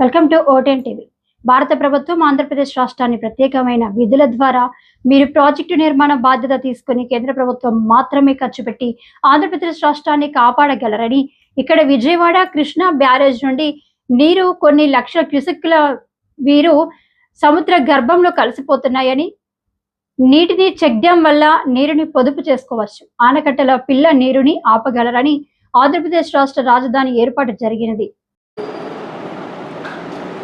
Welcome to ఓటెన్ TV. భారత ప్రభుత్వం ఆంధ్రప్రదేశ్ రాష్ట్రాన్ని ప్రత్యేకమైన విధుల ద్వారా మీరు ప్రాజెక్టు నిర్మాణ బాధ్యత తీసుకుని కేంద్ర ప్రభుత్వం మాత్రమే ఖర్చు పెట్టి ఆంధ్రప్రదేశ్ రాష్ట్రాన్ని కాపాడగలరని, ఇక్కడ విజయవాడ కృష్ణా బ్యారేజ్ నుండి నీరు కొన్ని లక్షల క్యూసెక్కుల వీరు సముద్ర గర్భంలో కలిసిపోతున్నాయని, నీటిని చెక్ డ్యాం వల్ల నీరుని పొదుపు చేసుకోవచ్చు, ఆనకట్టల పిల్ల నీరుని ఆపగలరని ఆంధ్రప్రదేశ్ రాష్ట్ర రాజధాని ఏర్పాటు జరిగినది.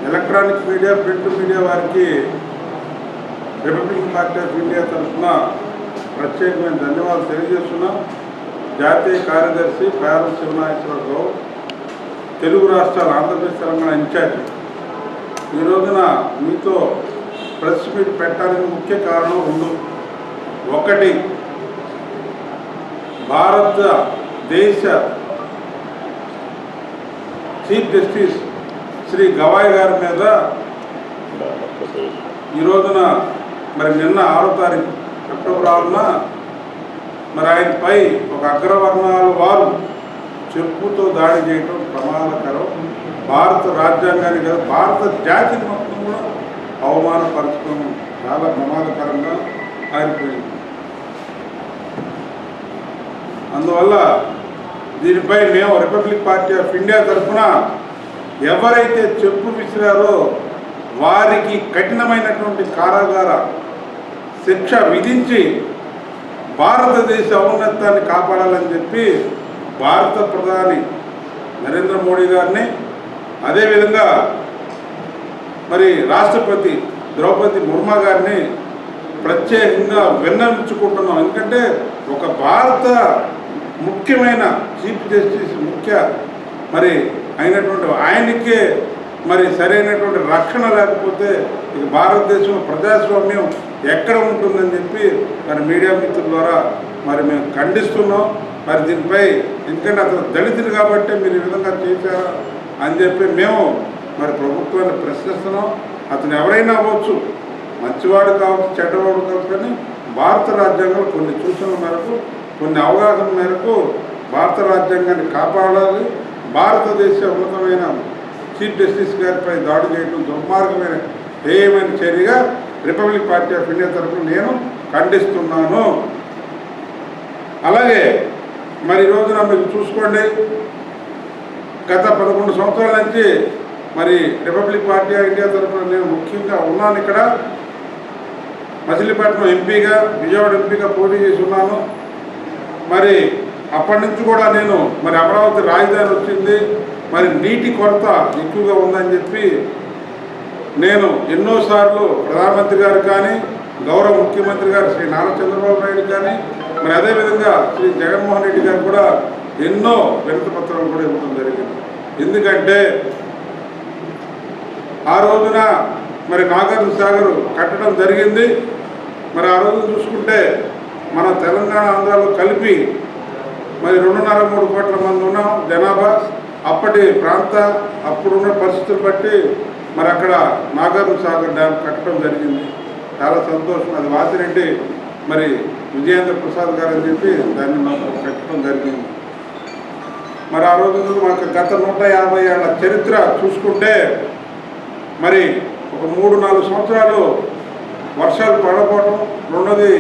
ఎలక్ట్రానిక్ మీడియా, ప్రింట్ మీడియా వారికి రిపబ్లిక్ పార్టీ ఆఫ్ ఇండియా తరఫున ప్రత్యేకమైన ధన్యవాదాలు తెలియజేస్తున్నాం. జాతీయ కార్యదర్శి పేరం శివనాగేశ్వరరావు, తెలుగు రాష్ట్రాల ఆంధ్రప్రదేశ్ తెలంగాణ ఇన్ఛార్జి. ఈ రోజున మీతో ప్రెస్ మీట్ పెట్టడానికి ముఖ్య కారణం రెండు. ఒకటి, భారతదేశ చీఫ్ జస్టిస్ శ్రీ గవాయ్ గారి మీద ఈ రోజున నిన్న 6వ తారీఖు అక్టోబర్ 6న ఆయనపై ఒక అగ్రవర్ణాల వారు చెప్పుతో దాడి చేయడం ప్రమాదకరం. భారత రాజ్యాంగాన్ని కదా, భారత జాతిని మొత్తం కూడా అవమానపరచడం చాలా ప్రమాదకరంగా ఆగిపోయింది. అందువల్ల దీనిపై మేము రిపబ్లిక్ పార్టీ ఆఫ్ ఇండియా తరఫున ఎవరైతే చెప్పు విసిరారో వారికి కఠినమైనటువంటి కారాగార శిక్ష విధించి భారతదేశ ఔన్నత్యాన్ని కాపాడాలని చెప్పి భారత ప్రధాని నరేంద్ర మోడీ గారిని, అదేవిధంగా రాష్ట్రపతి ద్రౌపది ముర్ము గారిని ప్రత్యేకంగా విన్నవించుకుంటున్నాం. ఎందుకంటే ఒక భారత ముఖ్యమైన చీఫ్ జస్టిస్ అయినటువంటి ఆయనకే సరైనటువంటి రక్షణ లేకపోతే ఇక భారతదేశంలో ప్రజాస్వామ్యం ఎక్కడ ఉంటుందని చెప్పి మీడియా మిత్రుల ద్వారా మేము ఖండిస్తున్నాం. దీనిపై ఎందుకంటే అతను దళితుడు కాబట్టి మీరు ఈ విధంగా చేశారా అని చెప్పి మేము ప్రభుత్వాన్ని ప్రశ్నిస్తున్నాం. అతను ఎవరైనా అవ్వచ్చు, మంచివాడు కావచ్చు, చెడ్డవాడు కావచ్చు, కానీ భారత రాజ్యాంగంలో కొన్ని సూచనల మేరకు, కొన్ని అవగాహన మేరకు భారత రాజ్యాంగాన్ని కాపాడాలి. భారతదేశ ఉన్నతమైన చీఫ్ జస్టిస్ గారిపై దాడి చేయడం దుర్మార్గమైన హేయమైన చర్యగా రిపబ్లిక్ పార్టీ ఆఫ్ ఇండియా తరఫున నేను ఖండిస్తున్నాను. అలాగే ఈ రోజున మీరు చూసుకోండి, గత 11 సంవత్సరాల నుంచి రిపబ్లిక్ పార్టీ ఆఫ్ ఇండియా తరఫున నేను ముఖ్యంగా ఉన్నాను. ఇక్కడ మచిలీపట్నం ఎంపీగా, విజయవాడ ఎంపీగా పోటీ చేసి ఉన్నాను. అప్పటి నుంచి కూడా నేను అమరావతి రాజధాని వచ్చింది, నీటి కొరత ఎక్కువగా ఉందని చెప్పి నేను ఎన్నోసార్లు ప్రధానమంత్రి గారు కానీ, గౌరవ ముఖ్యమంత్రి గారు శ్రీ నారా చంద్రబాబు నాయుడు కానీ, అదేవిధంగా శ్రీ జగన్మోహన్ రెడ్డి గారు కూడా ఎన్నో వినతి పత్రాలు కూడా ఇవ్వడం జరిగింది. ఎందుకంటే ఆ రోజున నాగార్జున సాగర్ కట్టడం జరిగింది. ఆ రోజు చూసుకుంటే మన తెలంగాణ ఆంధ్రాలో కలిపి 2.5-3 కోట్ల మంది ఉన్నాం జనాభా. అప్పటి అప్పుడున్న పరిస్థితులు బట్టి అక్కడ నాగార్జున సాగర్ డ్యామ్ కట్టడం జరిగింది. చాలా సంతోషం. అది వాసిరెడ్డి విజయేంద్ర ప్రసాద్ గారు అని చెప్పి దాన్ని మాకు కట్టడం జరిగింది. ఆ రోజు మాకు గత 150 ఏళ్ల చరిత్ర చూసుకుంటే ఒక 3-4 సంవత్సరాలు వర్షాలు పడకపోవడం, రెండోది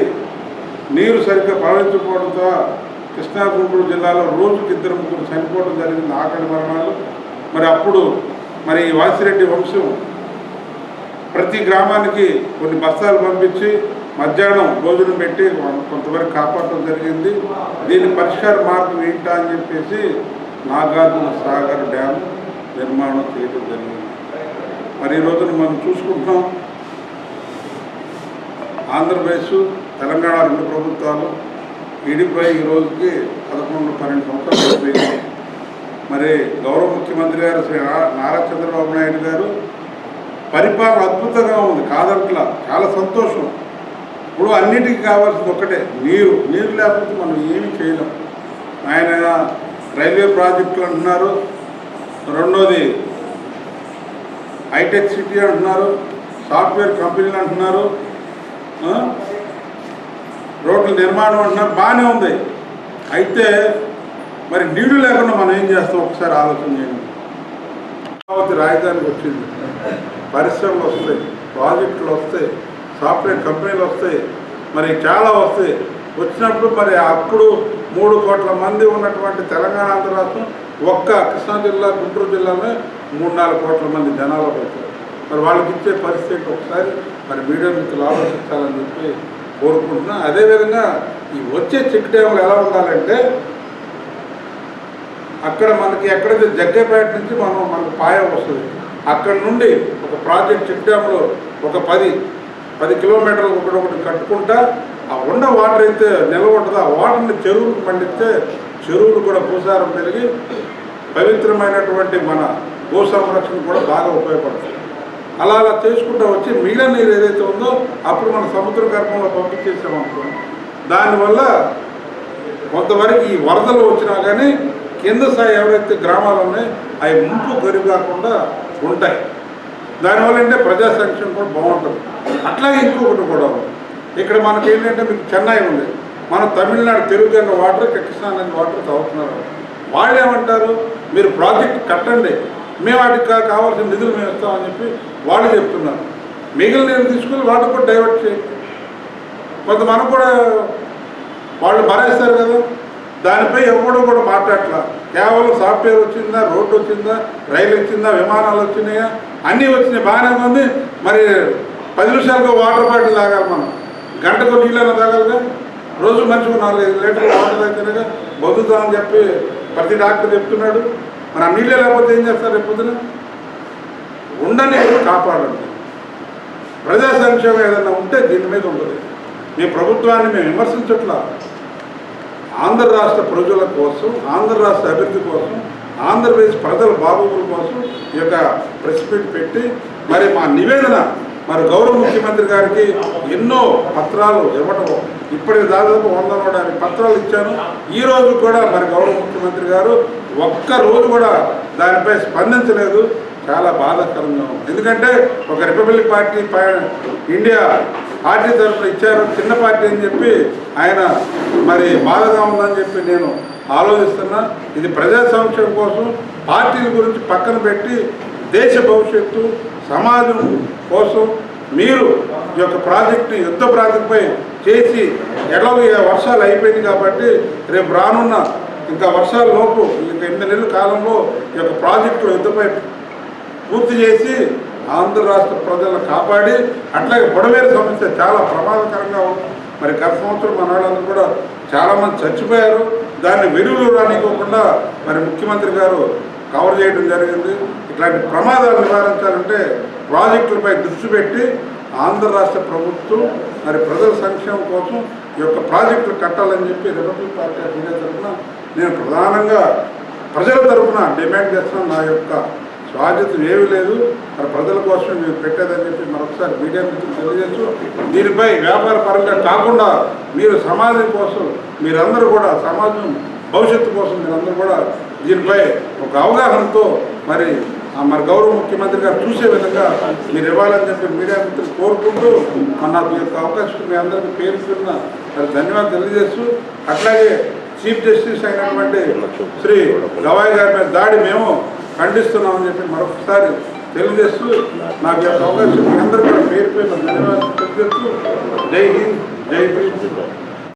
నీరు సరిగ్గా ప్రవహించకపోవడంతో కృష్ణా గుంటూరు జిల్లాలో రోజుకి 2-3 చనిపోవడం జరిగింది, ఆకలి మరణాలు. అప్పుడు ఈ వాసిరెడ్డి వంశం ప్రతి గ్రామానికి కొన్ని బస్తాలు పంపించి మధ్యాహ్నం భోజనం పెట్టి కొంతవరకు కాపాడటం జరిగింది. దీని పరిష్కార మార్గం ఏంటా అని చెప్పేసి నాగార్జున సాగర్ డ్యామ్ నిర్మాణం చేయడం జరిగింది. ఈ రోజున మనం చూసుకుంటున్నాం, ఆంధ్రప్రదేశ్ తెలంగాణ 2 ప్రభుత్వాలు ఈడిపోయి ఈ రోజుకి 11-12 సంవత్సరాలు అయిపోయింది. గౌరవ ముఖ్యమంత్రి గారు శ్రీ నారా చంద్రబాబు నాయుడు గారు పరిపాలన అద్భుతంగా ఉంది, కాదంట్లా, చాలా సంతోషం. ఇప్పుడు అన్నిటికీ కావాల్సింది ఒకటే, నీరు. నీరు లేకపోతే మనం ఏమీ చేయలేం. ఆయన రైల్వే ప్రాజెక్టులు అంటున్నారు, రెండోది హైటెక్ సిటీ అంటున్నారు, సాఫ్ట్వేర్ కంపెనీలు అంటున్నారు, రోడ్ల నిర్మాణం అంటున్నారు, బాగానే ఉంది. అయితే నీళ్లు లేకుండా మనం ఏం చేస్తాం ఒకసారి ఆలోచన చేయండి. అమరావతి రాజధానికి వచ్చింది, పరిశ్రమలు వస్తాయి, ప్రాజెక్టులు వస్తాయి, సాఫ్ట్వేర్ కంపెనీలు వస్తాయి, మరి చాలా వస్తాయి. వచ్చినప్పుడు మరి అప్పుడు 3 కోట్ల మంది ఉన్నటువంటి తెలంగాణ ఆంధ్ర రాష్ట్రం ఒక్క కృష్ణా జిల్లా గుంటూరు జిల్లాలో 3-4 కోట్ల మంది జనాలు అవుతారు. మరి వాళ్ళకి ఇచ్చే పరిస్థితి ఒకసారి మరి మీడియా మిత్రులు ఆలోచించాలని చెప్పి కోరుకుంటున్నా. అదేవిధంగా ఈ వచ్చే చెక్ డ్యాములు ఎలా ఉండాలంటే అక్కడ మనకి ఎక్కడైతే జగ్గపేట నుంచి మనకు పాయ వస్తుంది, అక్కడ నుండి ఒక ప్రాజెక్ట్ చెక్ డ్యామ్లో ఒక 10 కిలోమీటర్లు ఒకటి కట్టుకుంటా ఆ ఉన్న వాటర్ అయితే నిల్వ ఉంటుందో ఆ వాటర్ని చెరువులకు పండిస్తే చెరువులు కూడా భూసారం పెరిగి పవిత్రమైనటువంటి మన భూ సంరక్షణ కూడా బాగా ఉపయోగపడుతుంది. అలా చేసుకుంటూ వచ్చి మిగిలిన నీరు ఏదైతే ఉందో అప్పుడు మన సముద్ర గర్భంలో పంపించేసామనుకో, దానివల్ల కొంతవరకు ఈ వరదలు వచ్చినా కానీ కింద స్థాయి ఎవరైతే గ్రామాలు ఉన్నాయో అవి ముంపు గరి కాకుండా ఉంటాయి. దానివల్ల అంటే ప్రజా సంక్షేమం కూడా బాగుంటుంది. అట్లాగే ఇంకొకటి కూడా ఇక్కడ మనకి ఏంటంటే మీకు చెన్నై ఉంది, మన తమిళనాడు తెలుగు వాటర్ ఇక్కడ కృష్ణా నది వాటర్ తాగుతున్నారు. వాళ్ళు ఏమంటారు, మీరు ప్రాజెక్ట్ కట్టండి, మేము వాటికి కావాల్సిన నిధులు మేము ఇస్తామని చెప్పి వాళ్ళు చెప్తున్నారు. మిగిలిన నీళ్ళు తీసుకుని వాటికి కూడా డైవర్ట్ చేయండి. కొంత మనకు కూడా వాళ్ళు మరేస్తారు కదా, దానిపై ఎవరు కూడా మాట్లాడట్లా. కేవలం సాఫ్ట్వేర్ వచ్చిందా, రోడ్డు వచ్చిందా, రైలు వచ్చిందా, విమానాలు వచ్చినాయా, అన్నీ వచ్చినాయి, బాగానే ఉంది. మరి 10 నిమిషాలుగా వాటర్ బాటిల్ తాగాలి, మనం గంటకు నీళ్ళైనా తాగాలిగా. రోజు మంచిగా 4-5 లీటర్లు వాటర్ అయితేనేగా బతుకుతామని చెప్పి ప్రతి డాక్టర్ చెప్తున్నాడు. మరి ఆ నీళ్ళే లేకపోతే ఏం చేస్తారు? రేపు పొద్దున ఉండని కాపాడండి. ప్రజా సంక్షేమం ఏదైనా ఉంటే దీని మీద ఉంటుంది. మీ ప్రభుత్వాన్ని మేము విమర్శించట్లా. ఆంధ్ర రాష్ట్ర ప్రజల కోసం, ఆంధ్ర రాష్ట్ర అభివృద్ధి కోసం, ఆంధ్రప్రదేశ్ ప్రజల బాగోగుల కోసం ఈ యొక్క ప్రెస్ మీట్ పెట్టి మరి మా నివేదన మరి గౌరవ ముఖ్యమంత్రి గారికి ఎన్నో పత్రాలు ఇవ్వటం, ఇప్పటికి దాదాపు 150 పత్రాలు ఇచ్చాను. ఈ రోజు కూడా మరి గౌరవ ముఖ్యమంత్రి గారు ఒక్క రోజు కూడా దానిపై స్పందించలేదు. చాలా బాధాకరంగా ఉంది. ఎందుకంటే ఒక రిపబ్లిక్ పార్టీ ఇండియా పార్టీ తరఫున ఇచ్చారు, చిన్న పార్టీ అని చెప్పి ఆయన మరి బాధగా ఉందని చెప్పి నేను ఆలోచిస్తున్నా. ఇది ప్రజా సంక్షేమం కోసం పార్టీల గురించి పక్కన పెట్టి దేశ భవిష్యత్తు సమాజం కోసం మీరు ఈ యొక్క ప్రాజెక్టు యుద్ధ ప్రాజెక్టుపై చేసి ఎలాగో వర్షాలు అయిపోయింది కాబట్టి రేపు రానున్న ఇంకా వర్షాల లోపు ఇంకా 8 నెలల కాలంలో ఈ యొక్క ప్రాజెక్టు యుద్ధపై పూర్తి చేసి ఆంధ్ర రాష్ట్ర ప్రజలను కాపాడి, అట్లాగే బుడమేరు సమస్య చాలా ప్రమాదకరంగా ఉంది. మరి గత సంవత్సరం మన వాళ్ళందరూ కూడా చాలామంది చచ్చిపోయారు. దాన్ని వెలుగులు రానివ్వకుండా మరి ముఖ్యమంత్రి గారు కవర్ చేయడం జరిగింది. ఇట్లాంటి ప్రమాదాలు నివారించాలంటే ప్రాజెక్టులపై దృష్టి పెట్టి ఆంధ్ర రాష్ట్ర ప్రభుత్వం మరి ప్రజల సంక్షేమం కోసం ఈ యొక్క ప్రాజెక్టులు కట్టాలని చెప్పి రిపబ్లిక్ పార్టీ ఆఫ్ ఇండియా తరఫున నేను ప్రధానంగా ప్రజల తరఫున డిమాండ్ చేస్తున్నాను. నా యొక్క బాధ్యత ఏమీ లేదు, మరి ప్రజల కోసం మేము పెట్టేదని చెప్పి మరొకసారి మీడియా మిత్రులు తెలియజేస్తూ, దీనిపై వ్యాపార పరంగా కాకుండా మీరు సమాజం కోసం మీరందరూ కూడా సమాజం భవిష్యత్తు కోసం మీరందరూ కూడా దీనిపై ఒక అవగాహనతో మరి గౌరవ ముఖ్యమంత్రి గారు చూసే విధంగా మీరు ఇవ్వాలని చెప్పి మీడియా మిత్రులు కోరుకుంటూ నాకు యొక్క అవకాశం మీ అందరికీ పేరుస్తున్న మరి ధన్యవాదాలు తెలియజేస్తూ, అట్లాగే చీఫ్ జస్టిస్ అయినటువంటి శ్రీ గవాయ్ గారి మీద దాడి మేము ఖండిస్తున్నామని చెప్పి మరొకసారి తెలియజేస్తూ, నాకు యొక్క అవకాశం మీ అందరూ కూడా పేరు ధన్యవాదాలు తెలియజేస్తూ జై హింద్, జై భీమ్.